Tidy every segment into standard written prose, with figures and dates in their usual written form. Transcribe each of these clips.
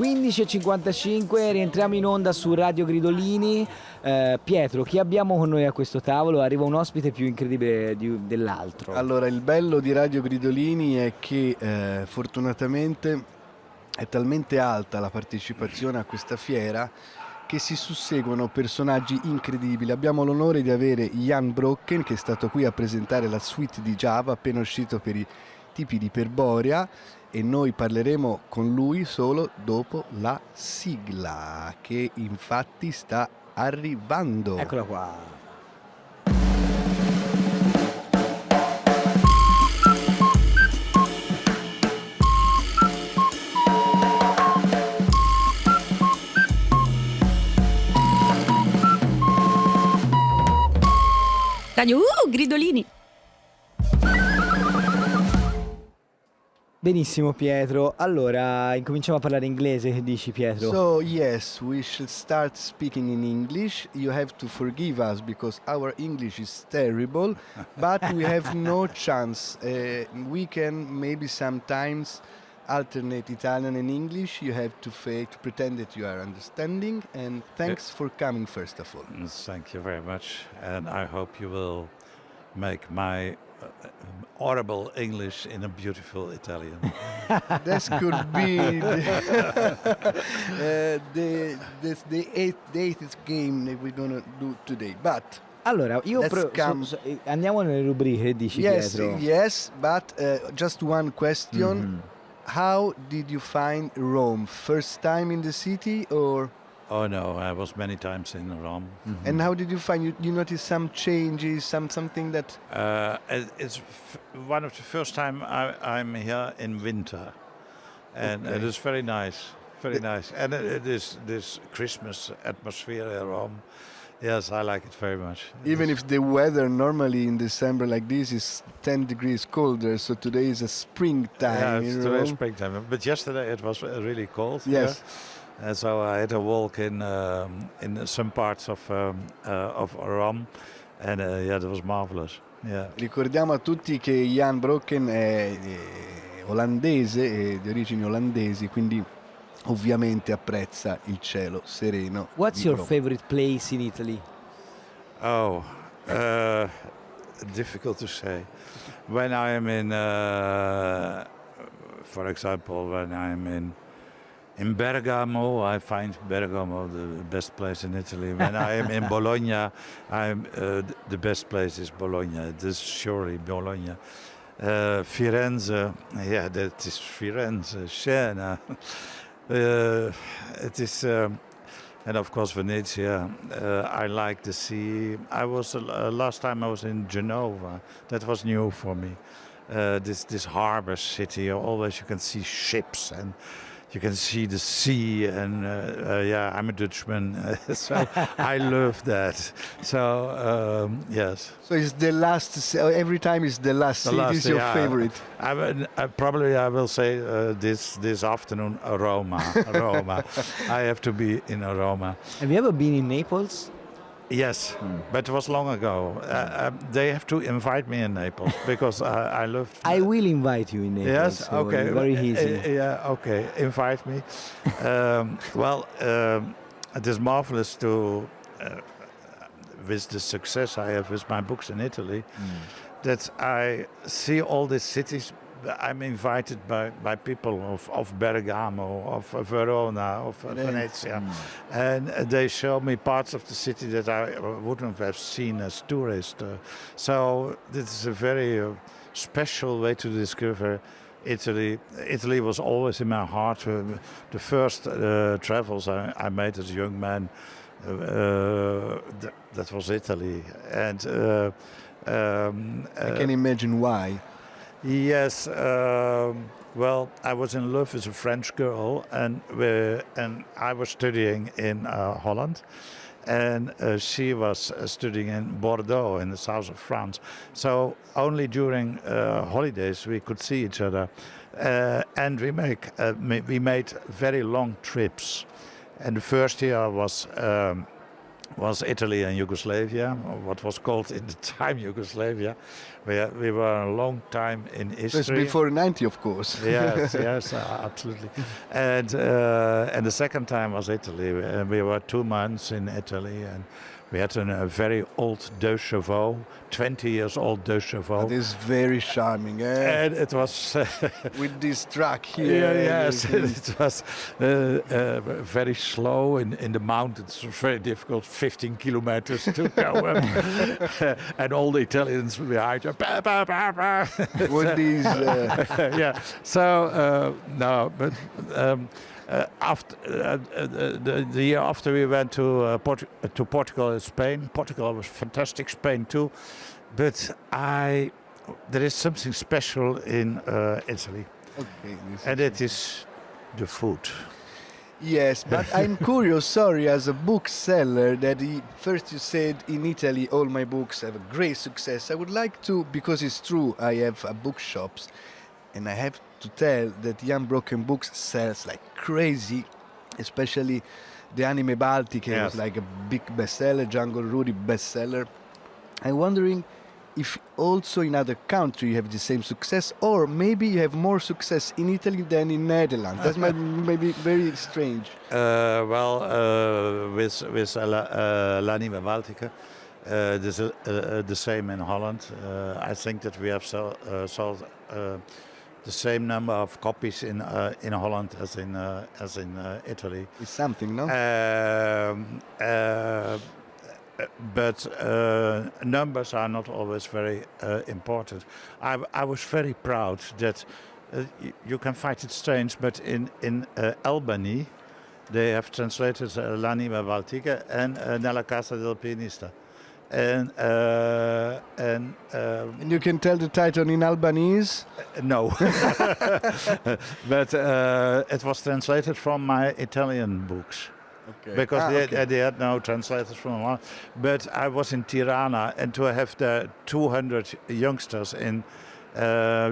15:55, rientriamo in onda su Radio Gridolini. Pietro, chi abbiamo con noi a questo tavolo? Arriva un ospite più incredibile dell'altro. Allora, il bello di Radio Gridolini è che fortunatamente è talmente alta la partecipazione a questa fiera che si susseguono personaggi incredibili. Abbiamo l'onore di avere Jan Brokken, che è stato qui a presentare la suite di Java appena uscito per i tipi di Iperborea, e noi parleremo con lui solo dopo la sigla, che infatti sta arrivando. Eccola qua. Radio Gridolini. Benissimo Pietro, allora incominciamo a parlare inglese, che dici Pietro? So yes, we should start speaking in English. You have to forgive us because our English is terrible, but we have no chance. We can maybe sometimes alternate Italian and English. You have to pretend that you are understanding, and thanks for coming first of all. Thank you very much, and I hope you will make my audible English in a beautiful Italian. This could be the eighth game that we're gonna do today. But allora, io andiamo nelle rubriche, dici Pietro? Yes, but just one question. Mm-hmm. How did you find Rome? First time in the city or? Oh no, I was many times in Rome. Mm-hmm. And how did you find? You noticed some changes, something that? It's one of the first time I'm here in winter, and it is very nice, very nice. And it is this Christmas atmosphere in Rome. Yes, I like it very much. Even if the weather normally in December like this is 10 degrees colder, so today is a springtime. Yeah, today is springtime. But yesterday it was really cold. Yes. Yeah? And so I had a walk in some parts of Rome, and that was marvelous. Yeah. Ricordiamo a tutti che Jan Brokken è olandese, di origini olandesi, quindi ovviamente apprezza il cielo sereno. What's your favorite place in Italy? Oh, difficult to say. When I am in, for example, when I'm in Bergamo, I find Bergamo the best place in Italy. When I am in Bologna, the best place is Bologna. This is surely Bologna. Firenze, yeah, that is Firenze. Siena, it is, and of course Venezia. I like the sea. I was last time I was in Genova. That was new for me. This harbor city. Always you can see ships and you can see the sea, and yeah, I'm a Dutchman, so I love that. So yes. So it's the last. Every time it's the last city is your favorite. Probably I will say this afternoon Roma. Roma. I have to be in Roma. Have you ever been in Naples? Yes, but it was long ago. They have to invite me in Naples because I love. I will invite you in Naples. Yes, so okay. Very easy. Yeah, okay. Invite me. Well, it is marvelous to, with the success I have with my books in Italy, that I see all these cities. I'm invited by people of Bergamo, of Verona, of Venezia, and they show me parts of the city that I wouldn't have seen as tourist. So this is a very special way to discover Italy. Italy was always in my heart. The first travels I made as a young man, that was Italy, and I can imagine why. Yes, well, I was in love with a French girl, and I was studying in Holland, and she was studying in Bordeaux in the south of France. So only during holidays we could see each other, and we made very long trips. And the first year was was Italy and Yugoslavia, or what was called in the time Yugoslavia. We were a long time in history. That's before 90, of course. Yes, yes, absolutely. And the second time was Italy. We were 2 months in Italy, and we had a very old deux chevaux, 20 years old deux chevaux. That is very charming. Eh? And it was With this track here. yes, it was very slow in the mountains. It was very difficult, 15 kilometers to go up. And all the Italians behind you. Bah, bah, bah, bah. With these. Yeah. So no, but after the year after we went to Portugal and Spain. Portugal was fantastic. Spain too, but there is something special in Italy, Okay, and it is the food. Yes, but I'm curious, sorry, as a bookseller, that first you said in Italy all my books have a great success. I would like to, because it's true, I have bookshops, and I have to tell that Young Brokken Books sells like crazy, especially the Anime Baltic was like a big bestseller, Jungle Rudy bestseller. I'm wondering if also in other countries you have the same success, or maybe you have more success in Italy than in Netherlands. That's maybe very strange. With l'Anime Baltica, there's the same in Holland. I think that we have sold the same number of copies in Holland as in Italy. It's something, no? But numbers are not always very important. I was very proud that you can find it strange, but in Albany they have translated l'Anima Baltica and Nella Casa del Pianista. And you can tell the title in Albanese? No. But it was translated from my Italian books. Okay. Because they had no translators from one. But I was in Tirana, and to have the 200 youngsters in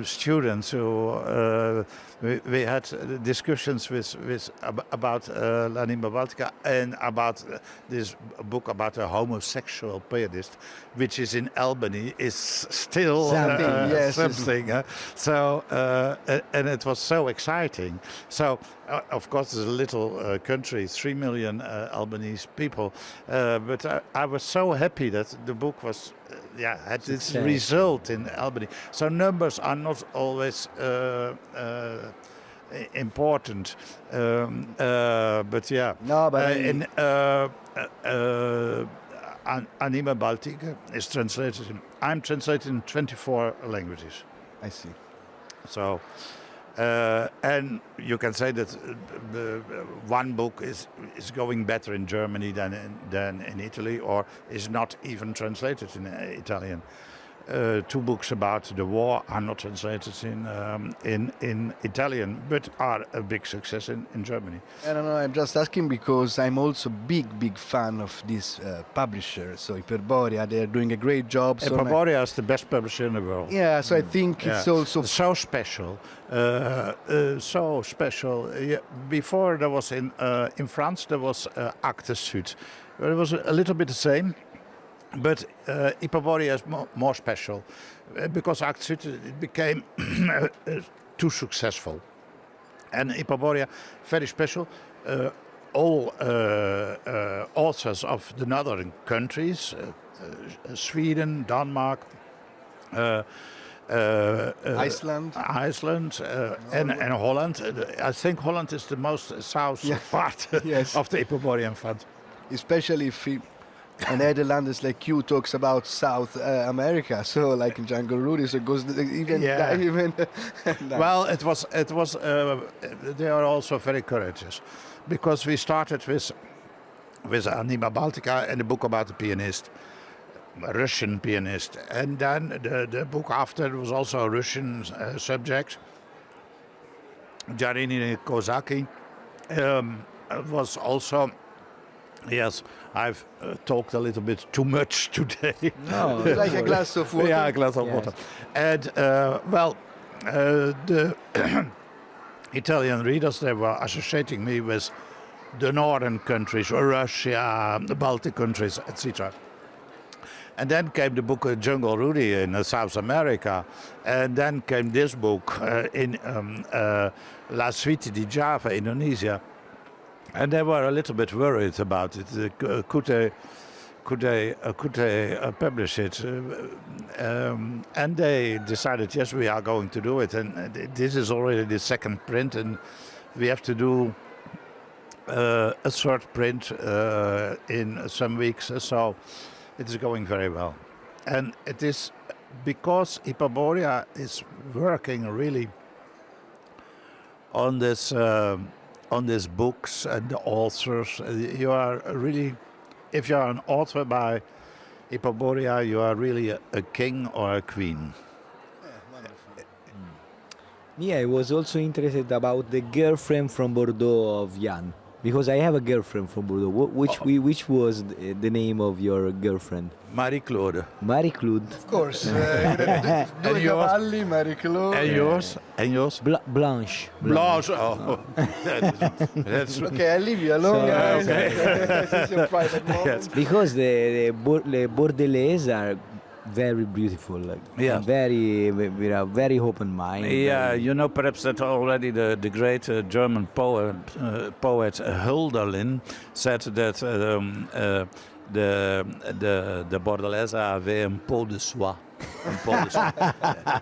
students who we had discussions about l'Anima Baltica and about this book about a homosexual pianist, which is in Albany, is still something. So and it was so exciting. So of course, it's a little country, 3 million Albanese people, but I was so happy that the book was. Had its result in Albany. So numbers are not always important, but yeah. No, but in Anima Baltica is translated. I'm translated in 24 languages. I see. So. And you can say that one book is going better in Germany than in Italy, or is not even translated in Italian. 2 books about the war are not translated in Italian, but are a big success in Germany. I don't know, I'm just asking because I'm also big fan of this publisher. So Iperborea, they're doing a great job. Iperborea is the best publisher in the world. Yeah, so I think it's also so special. So special. Before there was in France there was Actes Sud. It was a little bit the same. But Iperborea is more special because Actes Sud it became too successful, and Iperborea very special. All authors of the northern countries, Sweden, Denmark, Iceland, and Holland. I think Holland is the most south part of the Iperborean fund, especially if. And Netherlands, like you, talks about South America, so like in Jungle Rudy, so it goes even. Well, it was. They are also very courageous, because we started with Anima Baltica and the book about the pianist, a Russian pianist, and then the book after was also a Russian subject. Jarini Kozaki was also. Yes, I've talked a little bit too much today. No, like a glass of water. Yeah, a glass of water. And the Italian readers, they were associating me with the northern countries, Russia, the Baltic countries, etc. And then came the book Jungle Rudy in South America. And then came this book in La Suite di Java, Indonesia. And they were a little bit worried about it. Could they publish it? And they decided, yes, we are going to do it. And this is already the second print, and we have to do a third print in some weeks. So it is going very well. And it is because Iperborea is working really on this books and the authors. You are really, if you are an author by Iperborea, you are really a king or a queen. Me, I was also interested about the girlfriend from Bordeaux of Jan, because I have a girlfriend from Bordeaux. Which was the name of your girlfriend? Marie-Claude. Marie-Claude. Of course. Due cavalli, Marie-Claude. And yours? And yours? Blanche. Blanche. Oh, that's Okay, I leave you alone, guys. This is your private moment. Yes. Because the Bordelais are very beautiful, like, Yeah. very with a very open mind. Yeah, you know, perhaps that already the great German poet Hölderlin said that the Bordelais avaient un pot de soie.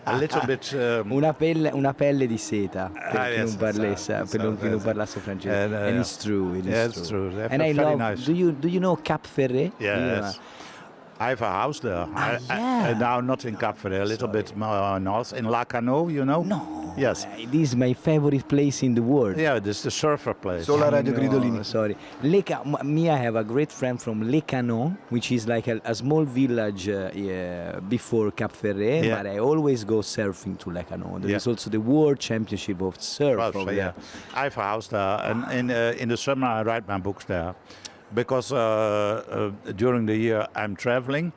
A little bit. Una pelle di seta per chi yes, non parlasse francese. And it's true. It's true. They have And a I very love. nice. Do you know Cap Ferret? Yes. I have a house there. Yeah. Now not in Cap Ferret, a little bit more north, in Lacanau, you know? No. Yes. This is my favorite place in the world. Yeah, this is the surfer place. Sola Radio No, Gridolini. sorry. Me, I have a great friend from Le Canon, which is like a small village before Cap Ferret, Yeah. but I always go surfing to Le Canon. There Yeah. is also the World Championship of Surf Well, over yeah. there. I have a house there, and in the summer I write my books there, because during the year I'm traveling,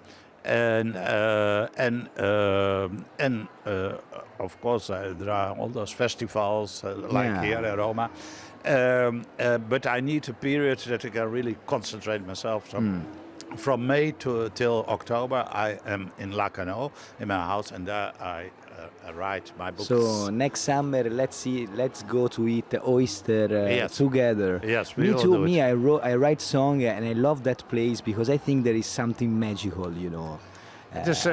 and of course there are all those festivals like Yeah. here in Roma, but I need a period that I can really concentrate myself. So from May till October I am in Lacanau in my house, and there I write my books. So next summer, let's go to eat oyster Yes. together. Yes, we me will too. do Me, it. I write song and I love that place because I think there is something magical, you know. It is,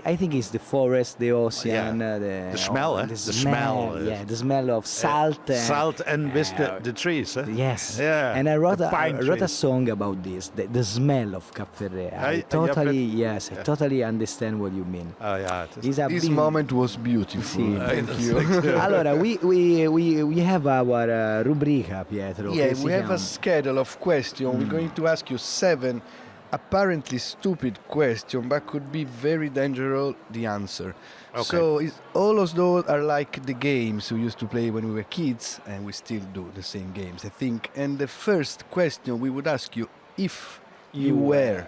I think it's the forest, the ocean, The smell, the the smell, yeah, the smell of salt. salt and with the trees. Yes. Yeah. And I wrote the a pine trees. song about this, the smell of Cap Ferret. I totally understand what you mean. Oh yeah. It is. It's a This big- moment was beautiful. Sì. Thank you. Allora, we have our rubrica, Pietro. Yeah, che si we have chiama- a schedule of questions. We're going to ask you 7 apparently stupid questions, but could be very dangerous, the answer. Okay. So all of those are like the games we used to play when we were kids, and we still do the same games, I think. And the first question we would ask you, if you were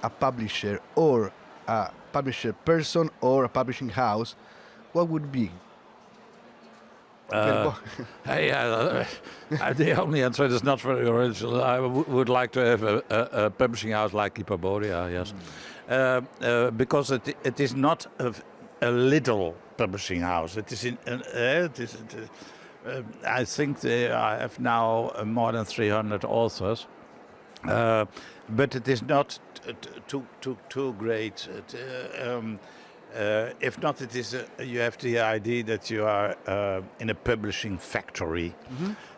a publisher or a publisher person or a publishing house, what would be? The only answer is not very original. I would like to have a publishing house like Iperborea, yes. Because it is not a little publishing house. It is I think I have now more than 300 authors. But it is not too great. If not, it is you have the idea that you are in a publishing factory,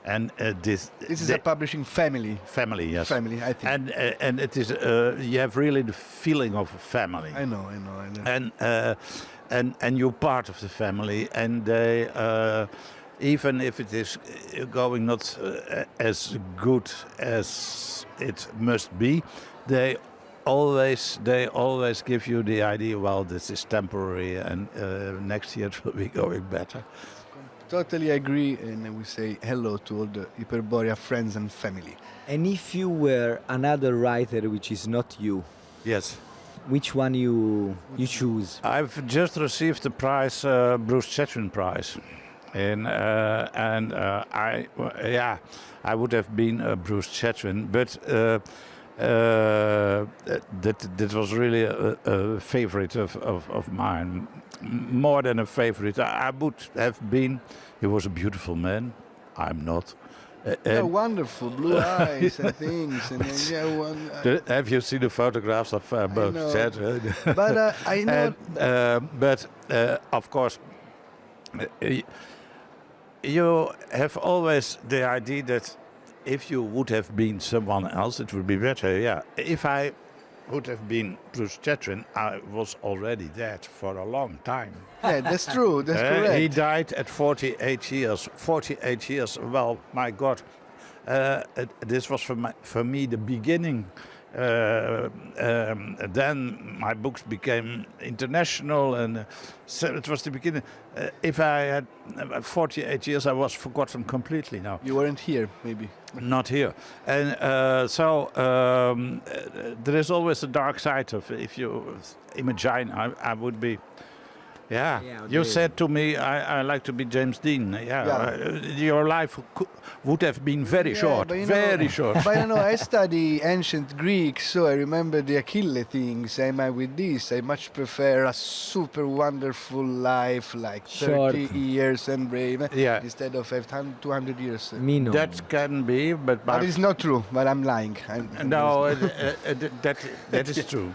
and This is a publishing family. family, yes, Family, I think. and it is you have really the feeling of a family, I know. and you're part of the family, and they. Even if it is going not as good as it must be, they always give you the idea, well, this is temporary, and next year it will be going better. Totally agree, and we say hello to all the Iperborea friends and family. And if you were another writer which is not you, Yes. which one you choose? I've just received the prize, Bruce Chatwin prize, I would have been Bruce Chatwin, but that was really a favorite of mine, more than a favorite. I would have been. He was a beautiful man. I'm not. Wonderful blue eyes and things. And then, have you seen the photographs of both Chatwin? But I know. But of course, you have always the idea that if you would have been someone else, it would be better. Yeah. If I would have been Bruce Chatwin, I was already dead for a long time. Yeah, that's true. That's correct. He died at 48 years. 48 years. Well, my God, this was for me the beginning. Then my books became international, and so it was the beginning. If I had 48 years, I was forgotten completely now. You weren't here, maybe. Not here. And there is always a dark side of it. If you imagine, I would be. Yeah. You said to me, I like to be James Dean. Your life would have been very short, very short. But I know I study ancient Greek, so I remember the Achille things. Am I with this? I much prefer a super wonderful life, like 30 years and brave, instead of 200 years. Me no. That can be, but it's not true. But I'm lying. No, that is true.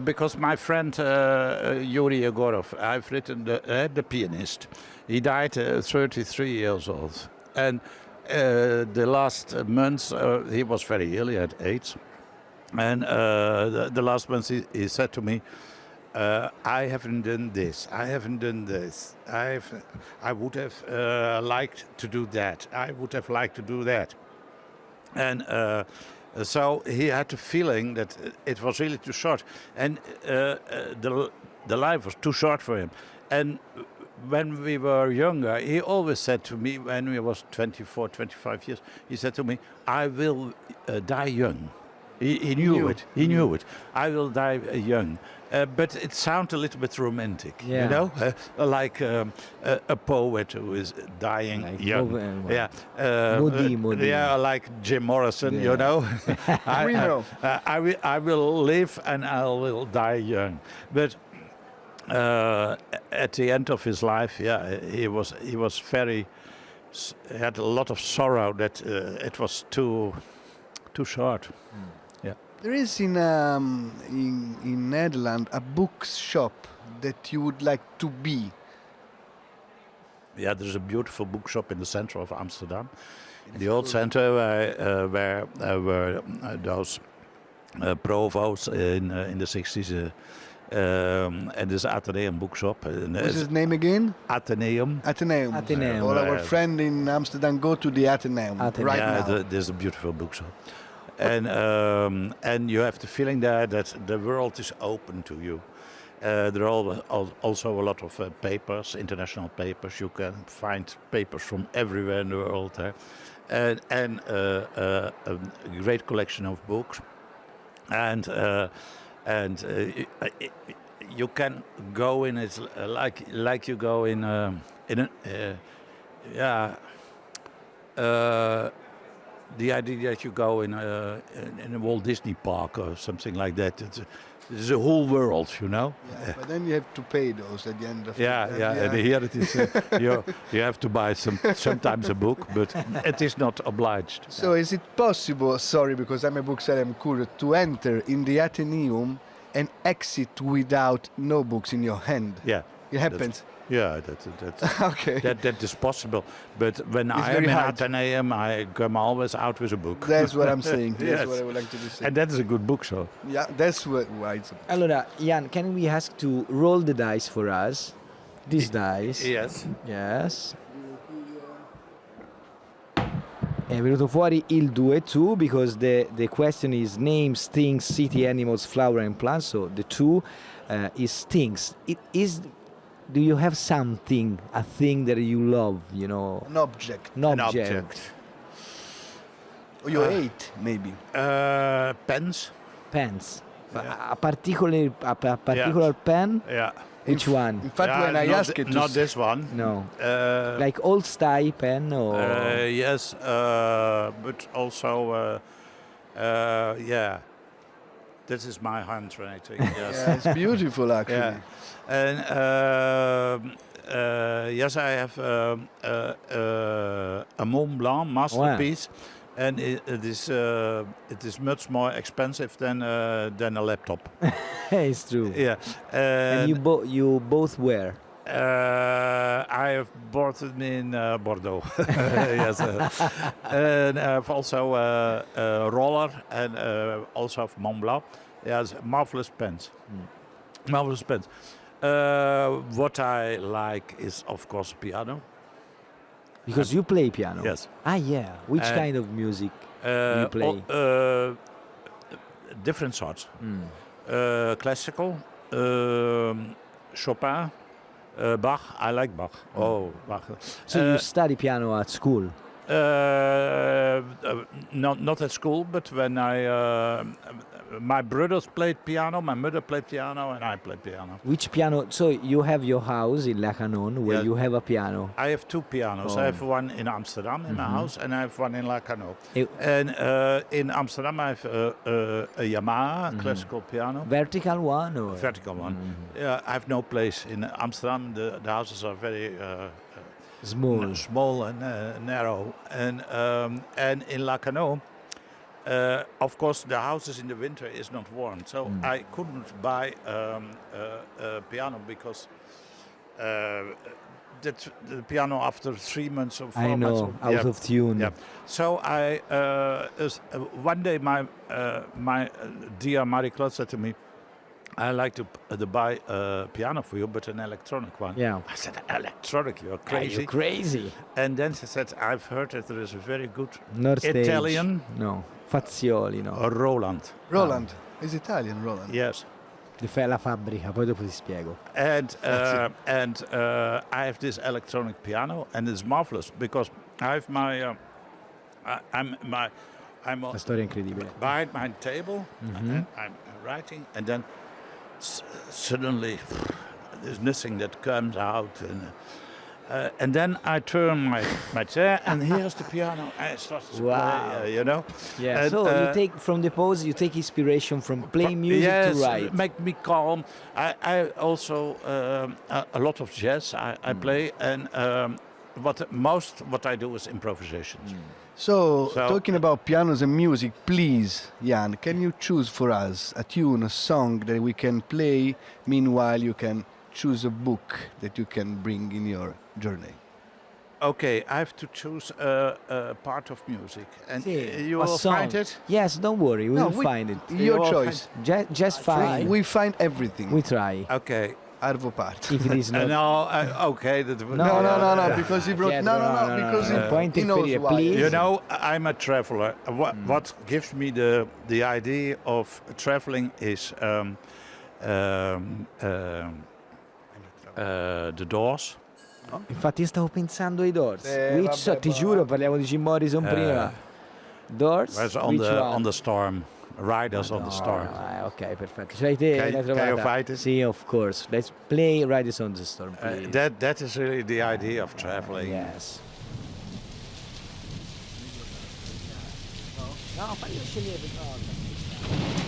Because my friend Youri Egorov, I've written the pianist. He died 33 years old, and the last months he was very ill. He had AIDS, and the last months he said to me, "I haven't done this. I haven't done this. I would have liked to do that. I would have liked to do that," and. So he had the feeling that it was really too short, and the life was too short for him. And when we were younger, he always said to me, when we was 24, 25 years, he said to me, "I will die young." He knew it. He knew it. I will die young. But it sounds a little bit romantic, you know, like a poet who is dying like young. Moody. Yeah, like Jim Morrison, you know. I will live and I will die young. But at the end of his life, he was very. He had a lot of sorrow that it was too short. There is in Netherlands a bookshop that you would like to be. Yeah, there's a beautiful bookshop in the center of Amsterdam. In the old center where were those provosts in the 60s. And this Atheneum bookshop. What's his name again? Atheneum. Atheneum. All our friends in Amsterdam go to the Atheneum right now. There's a beautiful bookshop. And you have the feeling there that the world is open to you. There are also a lot of papers, international papers. You can find papers from everywhere in the world. And a great collection of books. And you can go in it like you go in the idea that you go in a Walt Disney Park or something like that. It's a whole world, you know. Yeah, but then you have to pay those at the end of and here it is. You have to buy sometimes a book, but it is not obliged. So is it possible? Sorry, because I'm a bookseller, I'm curious, to enter in the Atheneum and exit without no books in your hand? Yeah, it happens. That's okay. That is possible. But when I am in Atheneum, I come always out with a book. That's what I'm saying. That's what I would like to be saying. And that is a good book, so. Yeah, that's why it's. Allora, Jan, can we ask to roll the dice for us? These dice. Yes. Yes. È venuto fuori il 2-2 because the question is names, things, city, animals, flower and plants. So the 2 is things. It is. Do you have something, a thing that you love, you know? An object. An object. Or you ate, maybe. Pens. Pens. Yeah. A particular pen? Yeah. Which one? In fact, when I asked it to not this one. No. Uh, Like old style pen or yes, but also, yeah. This is my handwriting. Yes. yeah, it's beautiful actually. Yeah. And yes, I have a Mont Blanc masterpiece, and it is much more expensive than a laptop. it's true. Yeah. And you both wear. I have bought it in Bordeaux. Yes. And I've also a roller and also have Mont Blanc. Yes, marvelous pens. Marvelous pens. What I like is, of course, piano. Because you play piano. Yes. Ah, yeah. Which kind of music you play? Different sorts. Classical, Chopin, Bach. I like Bach. Oh, Bach. So you study piano at school? Not at school, but when my brothers played piano, my mother played piano, and I played piano. Which piano? So you have your house in La Canon where Yeah. you have a piano. I have two pianos. Oh. I have one in Amsterdam in my house, and I have one in La Canon. It- And in Amsterdam, I have a Yamaha classical piano. Vertical one or? Vertical one. Yeah, I have no place in Amsterdam. The houses are very Small. small and narrow. And in La Canon, of course, the houses in the winter is not warm, so I couldn't buy a piano because the piano after 3 months or 4 I months. know, out of tune. Yeah. So one day my dear Marie-Claude said to me, I like to buy a piano for you, but an electronic one. Yeah. I said, electronic, you're Are crazy. you crazy? And then she said, I've heard that there is a very good North Stage. Italian No. Fazioli, no. Roland. Roland is Italian, Roland. Yes. Ti fai la fabbrica, poi dopo ti spiego. And I have this electronic piano, and it's marvelous because I have my I'm La storia è incredibile. behind my table, and I'm writing, and then suddenly there's nothing that comes out, and then I turn my chair, and here's the piano. I start to Wow. play, you know. Yeah. And, So you take from the pose, you take inspiration from playing music yes, to write. make me calm. I also a lot of jazz I play, and what I do is improvisations. So, So- talking about pianos and music, please, Jan, can you choose for us a tune, a song that we can play? Meanwhile, you can choose a book that you can bring in your journey. Okay, I have to choose a part of music, and Sì, you a will song. find it. Yes, don't worry, we will find it. Your will choice. Just fine. We find everything. We try. Okay. Arvo part. If it is not. No, okay. No, because he brought. Yeah, No, because Point he knows inferior, why. please. You know, I'm a traveler. What gives me the idea of traveling is the Doors. Infatti io stavo pensando ai Doors. Which vabbè, ti giuro, parliamo di Jim Morrison prima. Doors? Where's Which one? on the Storm, Riders on the Storm. Ok, perfetto. Ce l'hai te, Can- l'hai can trovata? you fight it? Sì, of course. Let's play Riders on the Storm, please. That is really the idea of traveling. Yes. No, faglielo scegliere. No.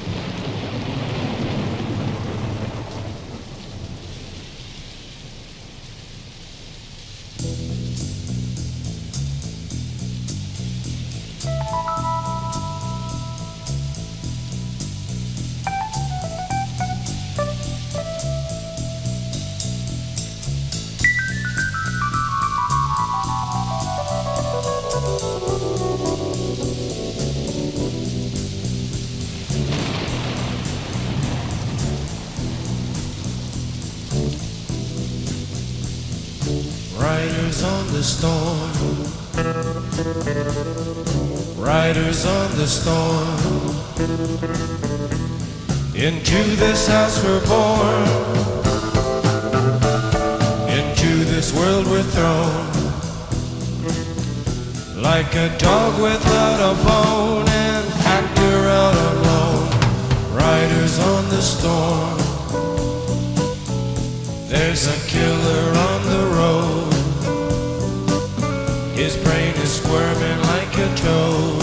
Riders on the storm, riders on the storm. Into this house we're born, into this world we're thrown. Like a dog without a bone, an actor out alone. Riders on the storm. There's a killer on the road. His brain is squirming like a toad.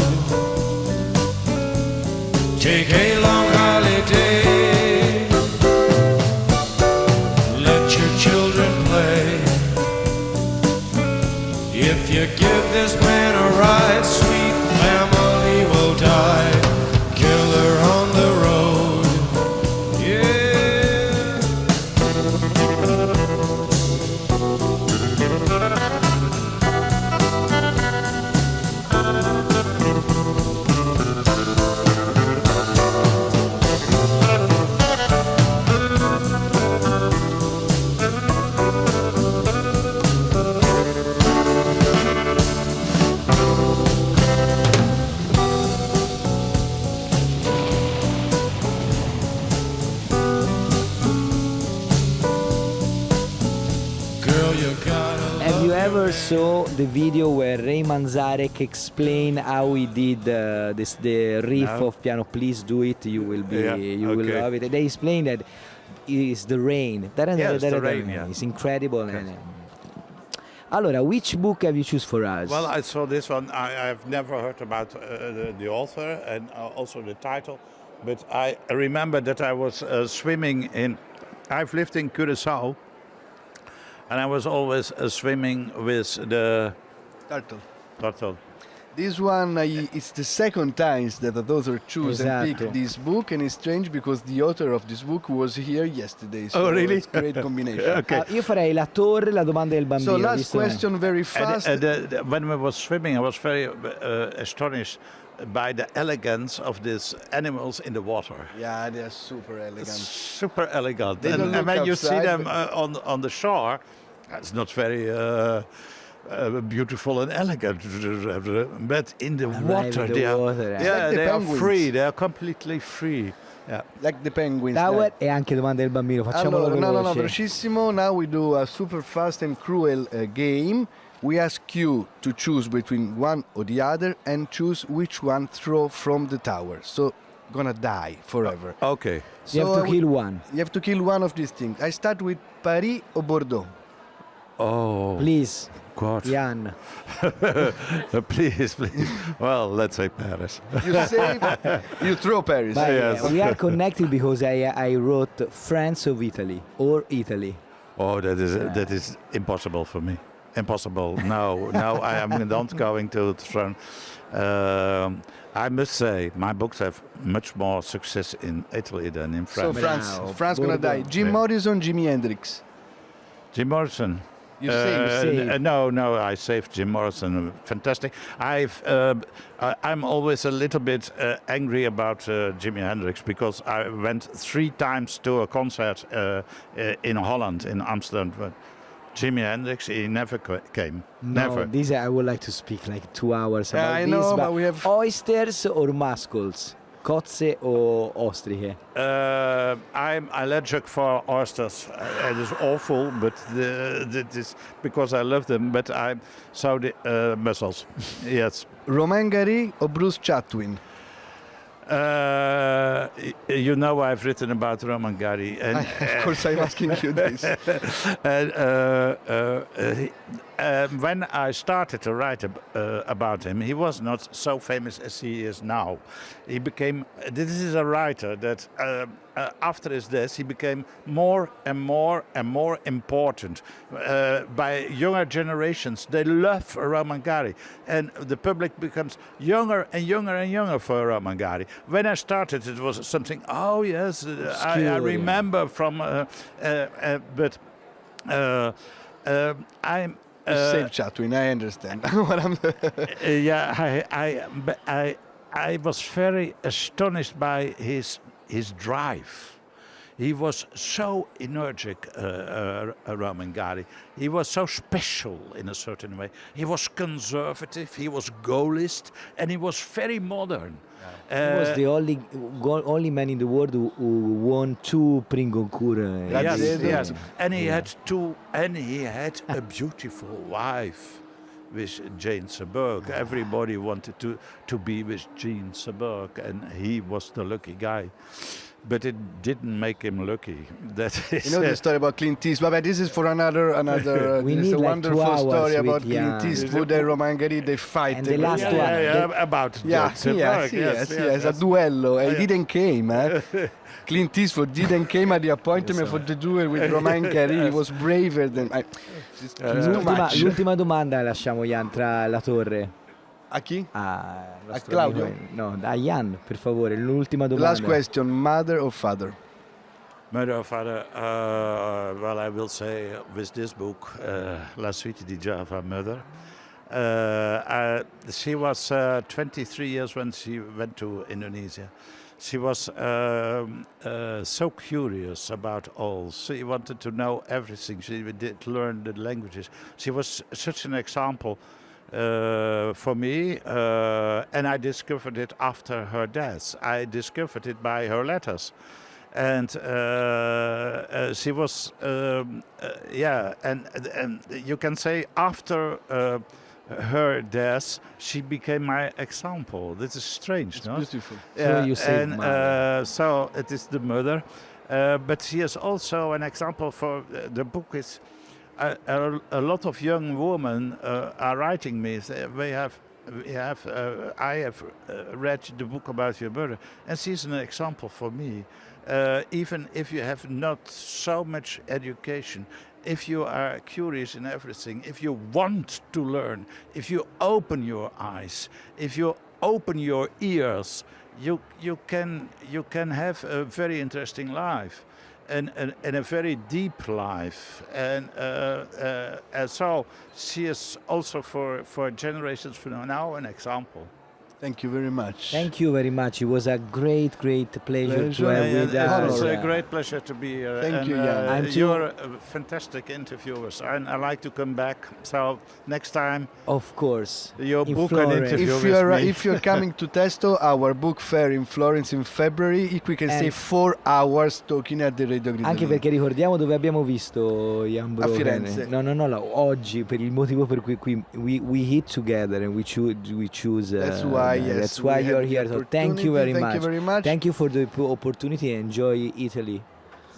Take a long holiday. Let your children play. If you give this man a ride, sweet family will die. Killer on the road. Yeah. Girl, you gotta Have you love ever your saw the video where Ray Manzarek explained how he did the riff No. of piano? Please do it. You will be. Yeah, You will okay. love it. They explained that it's the rain. Yes, the rain, yeah. It's incredible. And, allora, which book have you choose for us? Well, I saw this one. I've never heard about the author and also the title, but I remember that I was swimming in. I've lived in Curaçao, and I was always swimming with the turtle. This one, it's the second time that the author choose and Esatto. pick this book, and it's strange because the author of this book was here yesterday. So Oh, really? It's a great combination. Okay. Io farei la torre, la domanda del bambino. So last visto- question, very And, fast. when I was swimming, I was very astonished by the elegance of these animals in the water. Yeah, they're super elegant. Super elegant. They don't And look when you see outside, them on the shore, it's not very beautiful and elegant. But in the water, in the they are, water, Like yeah, the they are penguins. free. They are completely free. Yeah. Like the penguins. Tower like. e anche domanda del bambino. Facciamolo Allora, no, veloce. velocissimo. Now we do a super fast and cruel game. We ask you to choose between one or the other and choose which one throw from the tower. So, gonna die forever. Okay. You have So to kill one. You have to kill one of these things. I start with Paris or Bordeaux. Oh, Please, God. Jan. Please. Well, let's say Paris. You say you throw Paris. But Yes. we are connected because I wrote France of Italy or Italy. Oh, that is impossible for me. Impossible. No, I am not going to throw. I must say, my books have much more success in Italy than in So France. France, Bravo. France gonna die. Bordeaux. Jim Yeah. Morrison, Jimi Hendrix. Jim Morrison. You say. No, I saved Jim Morrison. Fantastic. I'm always a little bit angry about Jimi Hendrix because I went 3 times to a concert in Holland, in Amsterdam. But Jimi Hendrix, he never came. No, Never. this I would like to speak like 2 hours Yeah, about I this. know, but we have- Oysters or mussels? Kotze or ostriche? I'm allergic for oysters. It is awful, but that is because I love them. But I'm so the mussels. Yes. Romain Gary or Bruce Chatwin. You know I've written about Roman Gary, and Of course, I'm asking you this. and, when I started to write about him, he was not so famous as he is now. He became. This is a writer that after his death, he became more and more and more important by younger generations. They love Roman Gary, and the public becomes younger and younger and younger for Roman Gary. When I started, it was something. Oh yes, I Obscure, remember from, but I'm. Save Chatwin, I understand. What I'm I was very astonished by his drive. He was so energetic, Roman Gary. He was so special in a certain way. He was conservative, he was goalist, and he was very modern. He was the only man in the world who won 2 prix Goncourt. Yes. And he had a beautiful wife with Jane Seberg. Everybody wanted to be with Jane Seberg, and he was the lucky guy. but it didn't make him lucky. That he You know the said, story about Clint Eastwood, but this is for another. We This is need a like 2 wonderful hours story with about Jan. Clint Eastwood and Roman Gary. They fight. And the last yeah, one. yeah, The- about Yeah, John yes, Seberg, yes, a duello. And he yeah. didn't came. Clint Eastwood didn't came at the appointment for the duel with Roman Gary. He was braver than. It's too L'ultima, much. l'ultima domanda lasciamo Jan tra la torre. A chi? A nostro Claudio? amico- No, a Jan, per favore, l'ultima The domanda. last question: mother or father? Mother or father, well, I will say with this book, La Suite di Java, Mother. She was 23 years when she went to Indonesia. She was so curious about all. She wanted to know everything. She did learn the languages. She was such an example for me, and I discovered it after her death. I discovered it by her letters. And she was, and you can say after her death, she became my example. This is strange, no? Beautiful. So you say and mother. so it is the mother, but she is also an example for the book. Is a lot of young women are writing me. I have read the book about your mother, and she's an example for me. Even if you have not so much education, if you are curious in everything, if you want to learn, if you open your eyes, if you open your ears, you can have a very interesting life, and a very deep life, and so she is also for generations from now an example. Thank you very much. Thank you very much. It was a great pleasure to have with It's us. a great pleasure to be here. Thank and, you, Jan. I'm too- You're fantastic interviewers, and I like to come back. So next time Of course. you In book Florence. an interview If you're coming to Testo, our book fair in Florence in February, we can stay 4 hours talking at the Radio Gridolini. Anche perché ricordiamo dove abbiamo visto Jan Brokken. Firenze. No, oggi, per il motivo per cui we hit together and we choose That's why, yes. that's why we you're have the here. So thank you opportunity. very much. Thank you very much. Thank you for the opportunity and enjoy Italy.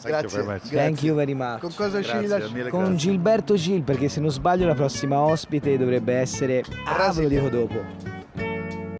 Thank you very much. Grazie. Thank you very much. Con cosa ci Grazie, lasci? mille Con grazie. Gilberto Gil, perché se non sbaglio la prossima ospite dovrebbe essere... Ah, ve lo dico dopo.